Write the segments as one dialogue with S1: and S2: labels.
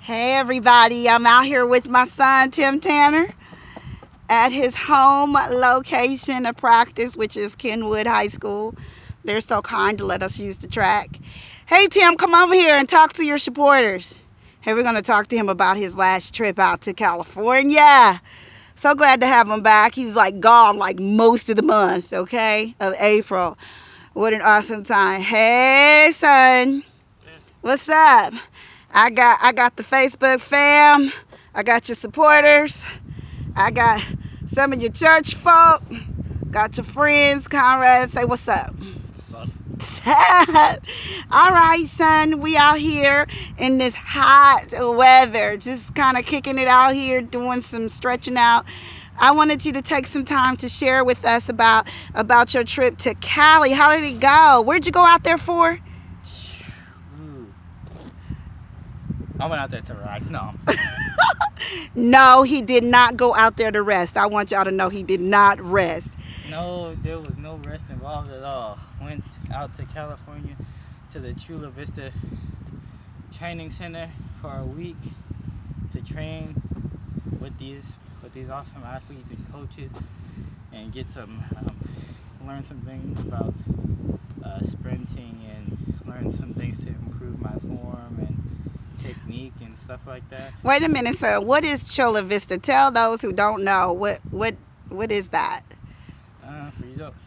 S1: Hey everybody, I'm out here with my son Tim Tanner at his home location of practice, which is Kenwood High School. They're so kind to let us use the track. Hey Tim, come over here and talk to your supporters. Hey, we're going to talk to him about his last trip out to California. So glad to have him back. He was like gone like most of the month, okay, of April. What an awesome time. Hey son, what's up? I got the Facebook fam. I got your supporters. I got some of your church folk. Got your friends. Conrad, say what's up.
S2: What's up?
S1: All right, son. We out here in this hot weather, just kind of kicking it out here, doing some stretching out. I wanted you to take some time to share with us about your trip to Cali. How did it go? Where'd you go out there for?
S2: Ooh. I went out there to relax. No.
S1: No, he did not go out there to rest. I want y'all to know he did not rest.
S2: No, there was no rest involved at all. Went out to California to the Chula Vista Training Center for a week to train with these awesome athletes and coaches and get some learn some things about sprinting and learn some things to improve my form and technique and stuff like that.
S1: Wait a minute, sir. What is Chula Vista? Tell those who don't know what is that?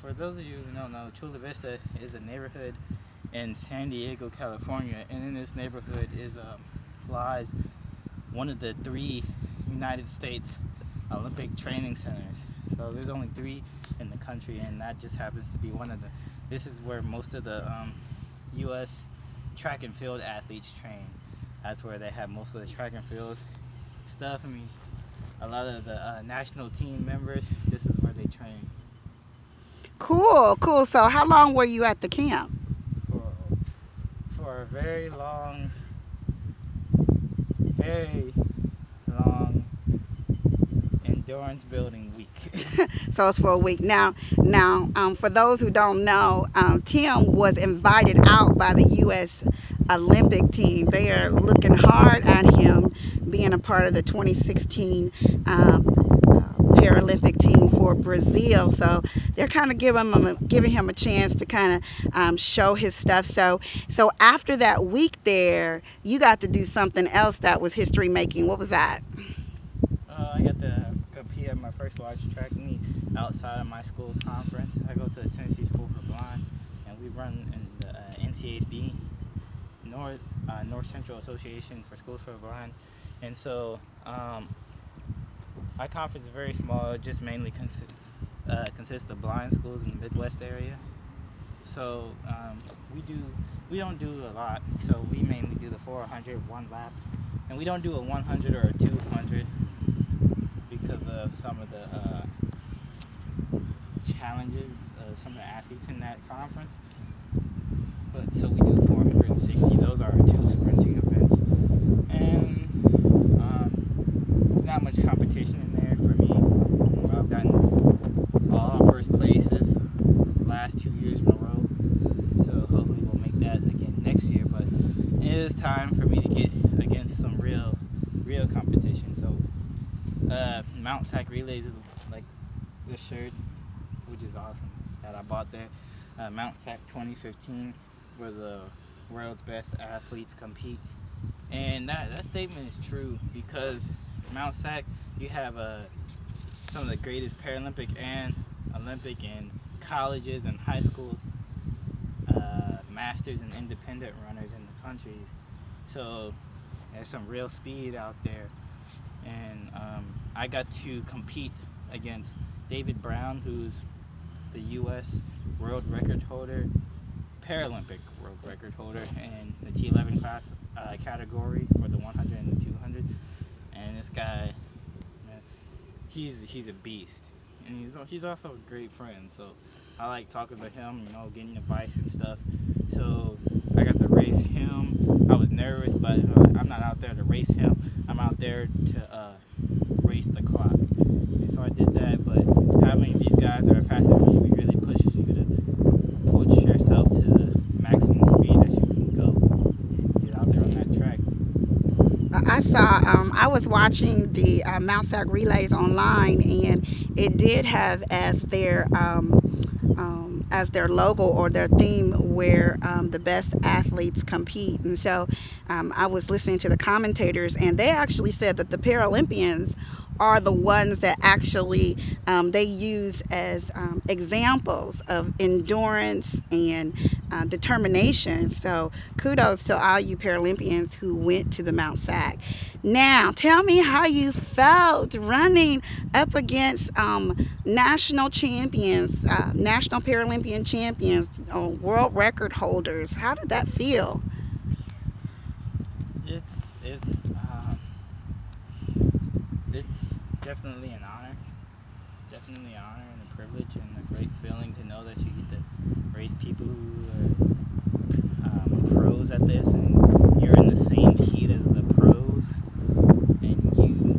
S2: For those of you who don't know, Chula Vista is a neighborhood in San Diego, California, and in this neighborhood lies one of the three United States Olympic training centers. So there's only three in the country, and that just happens to be one of the. This is where most of the U.S. track and field athletes train. That's where they have most of the track and field stuff. I mean, a lot of the national team members, this is where they train.
S1: Cool, cool. So how long were you at the camp?
S2: for for a very long endurance building week.
S1: So it's for a week. Now, for those who don't know, Tim was invited out by the U.S. Olympic team. They are looking hard at him being a part of the 2016 Paralympic team for Brazil. So they're kind of giving him a chance to kind of show his stuff. So after that week there, you got to do something else that was history making. What was that?
S2: I got to compete at my first large track meet outside of my school conference. I go to the Tennessee School for Blind, and we run in the NCASB, North Central Association for Schools for the Blind. And so our conference is very small. It just mainly consists of blind schools in the Midwest area. So we don't do a lot. So we mainly do the 400 one lap, and we don't do a 100 or a 200 because of some of the challenges of some of the athletes in that conference. But so we do 460. Those are our two sprinting events, and not much competition in there for me. I've gotten all first places last 2 years in a row, so hopefully we'll make that again next year. But it is time for me to get against some real competition. So Mount Sac Relays is like this shirt, which is awesome, that I bought there. Mount Sac 2015, where the world's best athletes compete. And that statement is true because Mount Sac, you have some of the greatest Paralympic and Olympic and colleges and high school masters and independent runners in the countries. So there's some real speed out there. And I got to compete against David Brown, who's the U.S. world record holder, Paralympic world record holder in the T11 class category for the 100 and the 200. And this guy, man, he's a beast, and he's also a great friend. So I like talking to him, getting advice and stuff. So I got to race him. I was nervous, but I'm not out there to race him. I'm out there to race the clock. And so I did that. But having these guys that are faster than me really pushes you to push yourself to the maximum speed that you can go and get out there on that track.
S1: I saw, I was watching the Mount Sac relays online, and it did have as their logo or their theme where the best athletes compete. And so I was listening to the commentators, and they actually said that the Paralympians are the ones that actually they use as examples of endurance and determination. So kudos to all you Paralympians who went to the Mount Sac. Now, tell me how you felt running up against national champions, national Paralympian champions, world record holders. How did that feel?
S2: It's definitely an honor, definitely an honor and a privilege and a great feeling to know that you get to race people who are pros at this, and you're in the same heat as the pros, and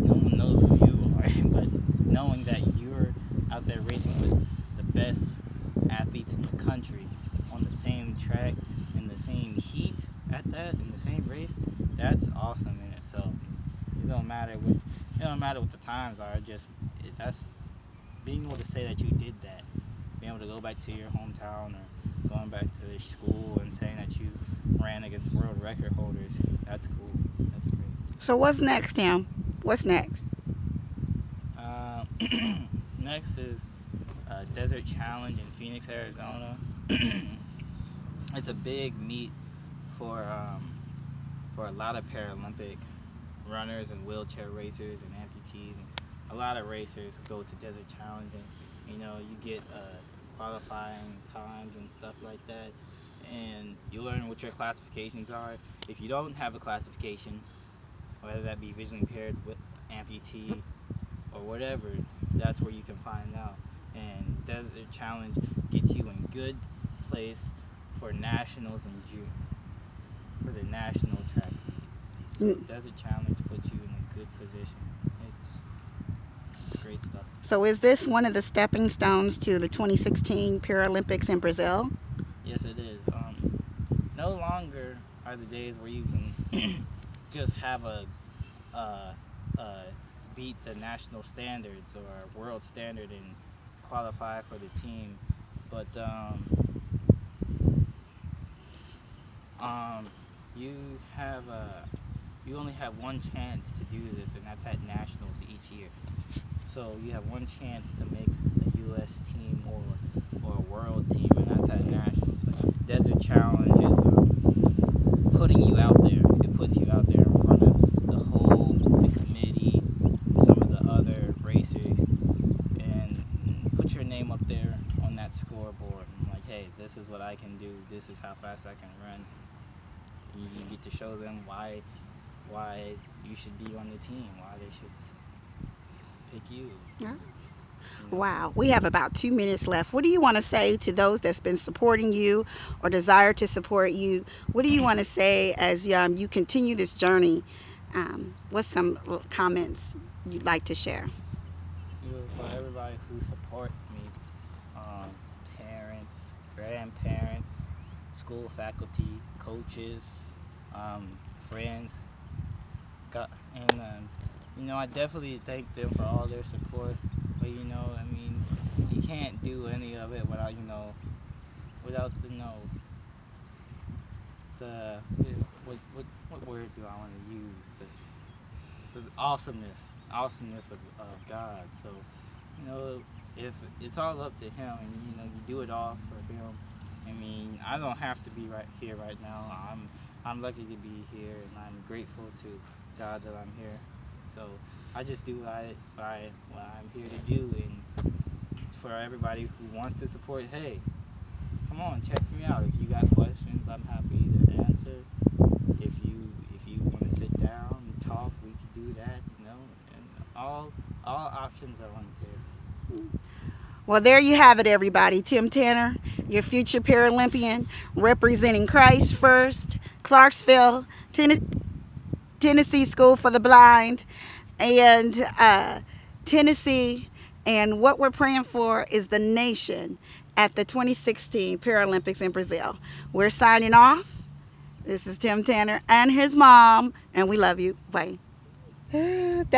S2: no one knows who you are, but knowing that you're out there racing with the best athletes in the country on the same track in the same heat at that in the same race, that's awesome in itself. It don't matter what the times are. That's being able to say that you did that, being able to go back to your hometown or going back to your school and saying that you ran against world record holders. That's cool. That's great.
S1: So what's next, Tim? What's next?
S2: Uh, Next is Desert Challenge in Phoenix, Arizona. It's a big meet for a lot of Paralympic runners and wheelchair racers and amputees, and a lot of racers go to Desert Challenge, and you get qualifying times and stuff like that, and you learn what your classifications are. If you don't have a classification, whether that be visually impaired, with amputee, or whatever, that's where you can find out. And Desert Challenge gets you in good place for nationals in June, for the national track meet. So
S1: Mm.
S2: Desert Challenge puts you in a good position. It's it's great stuff.
S1: So is this one of the stepping stones to the 2016 Paralympics in Brazil?
S2: Yes, it is. No longer are the days where you can just have uh, uh, beat the national standards or world standard and qualify for the team, but um, you have you only have one chance to do this, and that's at nationals each year. So you have one chance to make a U.S. team or a world team, and that's at nationals. But Desert Challenge is putting you out there. It puts you out there in front of the committee, some of the other racers, and put your name up there on that scoreboard. And like, hey, this is what I can do. This is how fast I can run. You get to show them why you should be on the team, why they should pick you.
S1: Yeah.
S2: You know.
S1: Wow, we have about 2 minutes left. What do you want to say to those that's been supporting you or desire to support you? What do you want to say as you continue this journey? What's some comments you'd like to share?
S2: For everybody who supports me, um, parents, grandparents, school faculty, coaches, friends, and I definitely thank them for all their support. But I mean, you can't do any of it without without the what word do I want to use? The awesomeness of God. So you know, if it's all up to Him, and you do it all for Him. I mean, I don't have to be right here right now. I'm lucky to be here, and I'm grateful to God that I'm here. So I just do what I'm here to do, and for everybody who wants to support, hey, come on, check me out. If you got questions, I'm happy to answer. If you want to sit down and talk, we could do that. And all options are on the table.
S1: Well, there you have it, everybody. Tim Tanner, your future Paralympian, representing Christ First, Clarksville, Tennessee School for the Blind, and Tennessee. And what we're praying for is the nation at the 2016 Paralympics in Brazil. We're signing off. This is Tim Tanner and his mom, and we love you. Bye. That